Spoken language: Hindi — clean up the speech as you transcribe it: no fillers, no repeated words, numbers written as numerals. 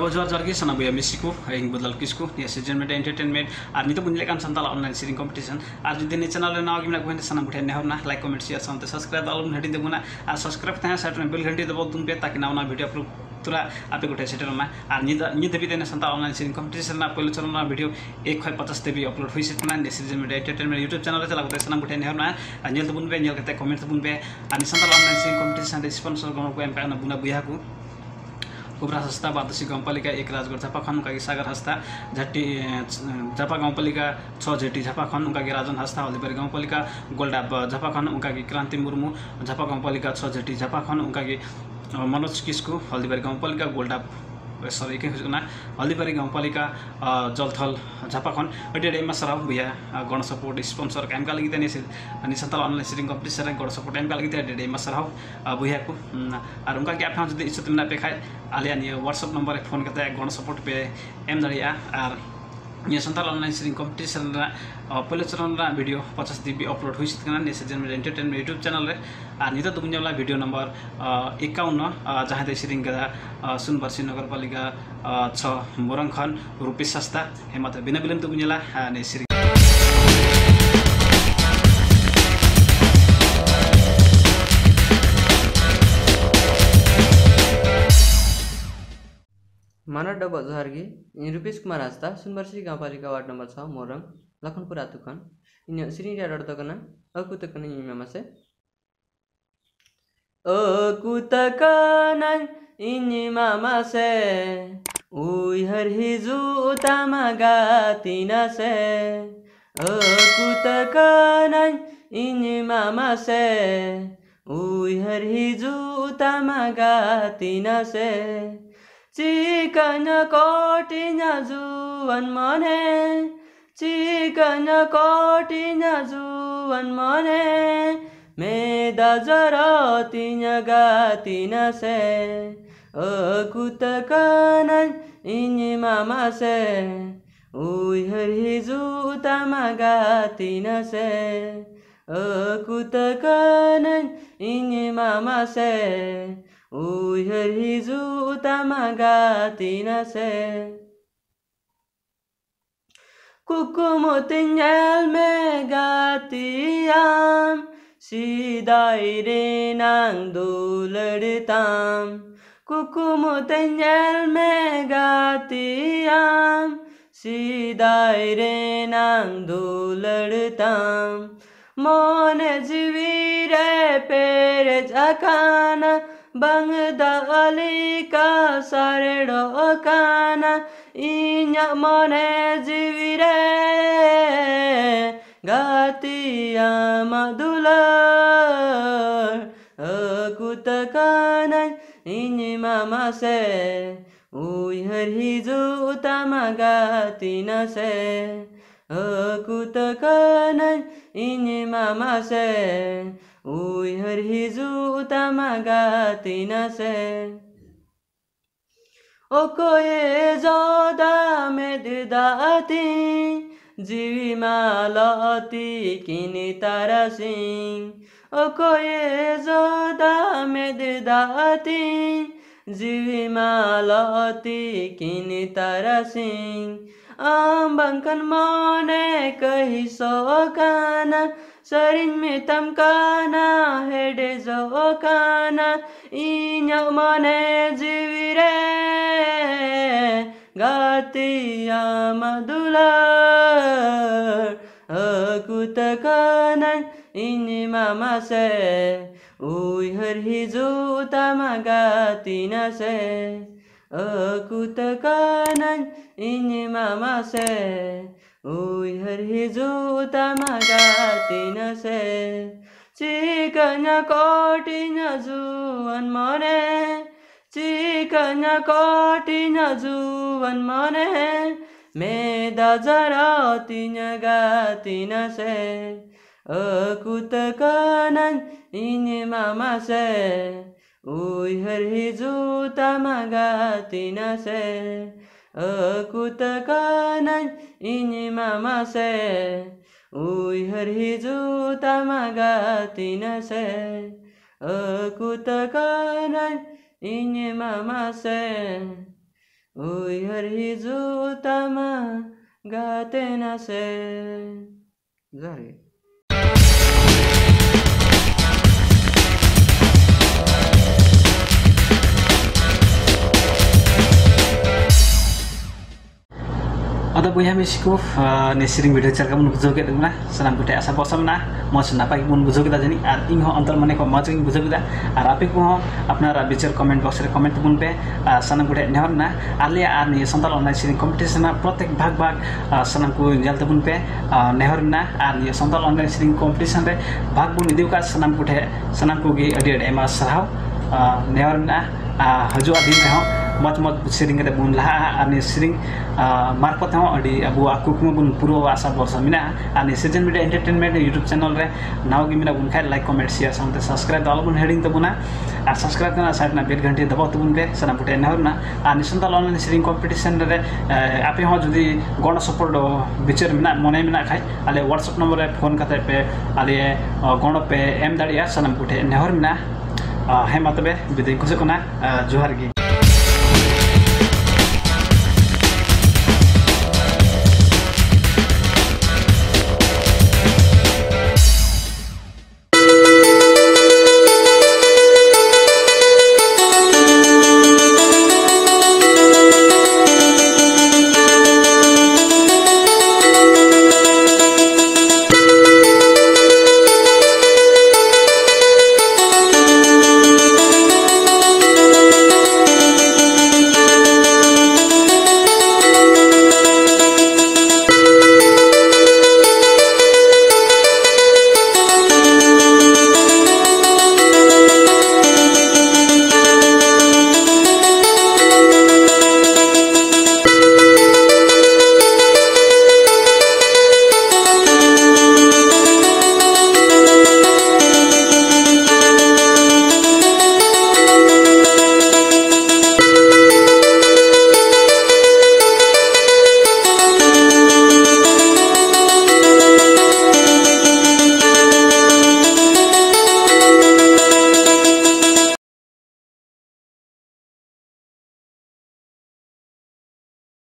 जोहर की सना बया मिसी को हिंग बदल किसको ये सीजन में एंटरटेनमेंट और नितो बुन लेकान संताल ऑनलाइन सीरिंग कंपटीशन और जुदी ने चैनल नाव गिमना को सना बुठे नेहरना लाइक कमेंट शेयर साउंड सब्सक्राइब आलम हटी देबुना और सब्सक्राइब थे साइड में बेल घंटी दबाव तुम पे ताकि नवा वीडियो अपलोड तुरा आपे गोटे सेटल में और नि देवी देने संताल ऑनलाइन सीरिंग कंपटीशन ना पहले चरण वीडियो 150 देवी अपलोड हुई सेटना ने सीजन में एंटरटेनमेंट यूट्यूब चैनल चला गोटे सना बुठे नेहरना नेल तबुन पे नेल कते कमेंट तबुन पे और संताल ऑनलाइन सीरिंग कंपटीशन स्पॉन्सर गण को एम पे बुना बयहा को कुबरा हस्ता बादसी गाउँपालिका 1 राजगढ झापाखन उनका सागर हस्ता झट्टी झापा गाउँपालिका 6 झेटी झापाखन उनका राजन हस्ता हल्दीबारी गाउँपालिका गोल्डा झापाखन उनका क्रांति मुर्मू झापा गाउँपालिका 6 झेटी झापाखन उनका मनोज किस्कु हल्दीबारी गाउँपालिका गोल्डा सरी के हल्दीबारी गाउँपालिका जलथल झापाखन अटेडेमा सराव भैया गण सपोर्ट स्पॉन्सर काम का लगी अनि संताल ऑनलाइन सीरिंग कंपटीशन गण सपोर्ट काम का लगी अटेडेमा सराव भैया को और उनका क्या आप जो इच्छुक में पे खाए आलिया व्हाट्सएप नंबर फोन करते गण सपोर्ट पे एम दाड़िया और ये संताल ऑनलाइन सीरिंग कंपटीशन पहले चरण वीडियो 50 दीबी अपलोड हुई सकना सीजन में एंटरटेनमेंट यूट्यूब चैनल रे और नित दुबुन वाला वीडियो नंबर 51 जहाँ दे सीरिंग गदा सुनबर्सी नगरपालिका 6 मोरंगखन रुपेश हस्ता हेमत बिना बिलम दुबुन वाला ने सीरिंग मानत डबा जोहर की रुपेश कुमार हस्ता सुनबर्सी गाउँपालिका वार्ड नंबर 6 मोरंग लखनपुर आतुकन इन सिरिंग डरदकना अकुतकन इमामा से अकुतकन इमामा से उई हर हिजु तमा गातिना से अकुतकन इमामा से उई हर हिजु तमा गातिना से चिकन कोटिन जुवन मने चिकन कोटिन जुवन मने मेदा जरतिन गातिन से अकुतकन इमामा से उई हर हिजु तमा गातिन से अकुतकन इमामा से उई हर हिजु तमा गातिन से कुकुमुतिन्याल में गातियाम सीदाई रे नांग दुलड़ताम कुकुमुतिन्याल में गातियाम सीदाई रे नांग दुलड़ताम मोने जीवी रे पेरे जाकाना बंगदालिका सारेडो काना इन्या मने जीविरे गातिया मधुलर अकुतकन इन्मामा से उई हर हिजु तमा गातिन से अकुतकन इन्मामा से उई हर हिजु तमा गातिन से ओकोए जोदा मेदाती जीवी मालती किनी तारा सिंह ओकोए जोदा मेदाती जीवी मालती किनी तारा सिंह आंबंकन मने कही सोकाना सरिन में तमकाना हेडे जो काना इन्या मने जीविरे गातिया मधुलर अकुतकन इन्मामा से उई हर हिजु तमा गातिन से अकुतकन इन्मामा से उई हर हिजु तमा गातिन से चिकन कोटिन जुवन मने चिकन कोटिन जुवन मने मेदा जरतिन गातिन से अकुतकन इन्मामा से उई हर हिजु तमा गातिन से अकुतकन इन्मामा से उई हर हिजु तमा गातिन से अकुतकन इन्मामा से उयहर हिजुक तामा गाते नासे। जोहार गे। Ada buyha Mishi ko ne sering video chal bun bujo ke duna sanam kote asa bosa na mos napai bun bujo kita jani ar ing ho antar mane ko maj ing bujo kita ar ape ko apnara bichar comment box re comment bun pe sanam kote nehor na alia ar ni santal online sering competition na protek bhag bhag sanam ko jal tabun pe nehor na ar ni santal online sering competition re bhag bun idiu ka sanam ko gi adi adi ema sarhaw nehor na haju adin reho मत मत सिरिंग के बुन लहा आने सिरिंग मार्फत हो अडी अबु आकुकुम बुन पुरो आशा बसा मिना आने season media entertainment YouTube channel रे नाव गी मिना बुन खाय लाइक कमेंट शेयर साउंड सब्सक्राइब दल बुन हेडिंग तबुना आ सब्सक्राइब करना साइड ना बेल घंटी दबाव तबुन पे सना पुटे नहरना आने संताल ऑनलाइन सिरिंग कंपटीशन रे आपे हो जदी गण सपोर्ट बिचर मिना मने मिना खाय आले व्हाट्सएप नंबर रे फोन कते पे आले गण पे एम दाड़िया सना पुटे नहर मिना हे मतबे बिदे कुसे कोना जोहार गी।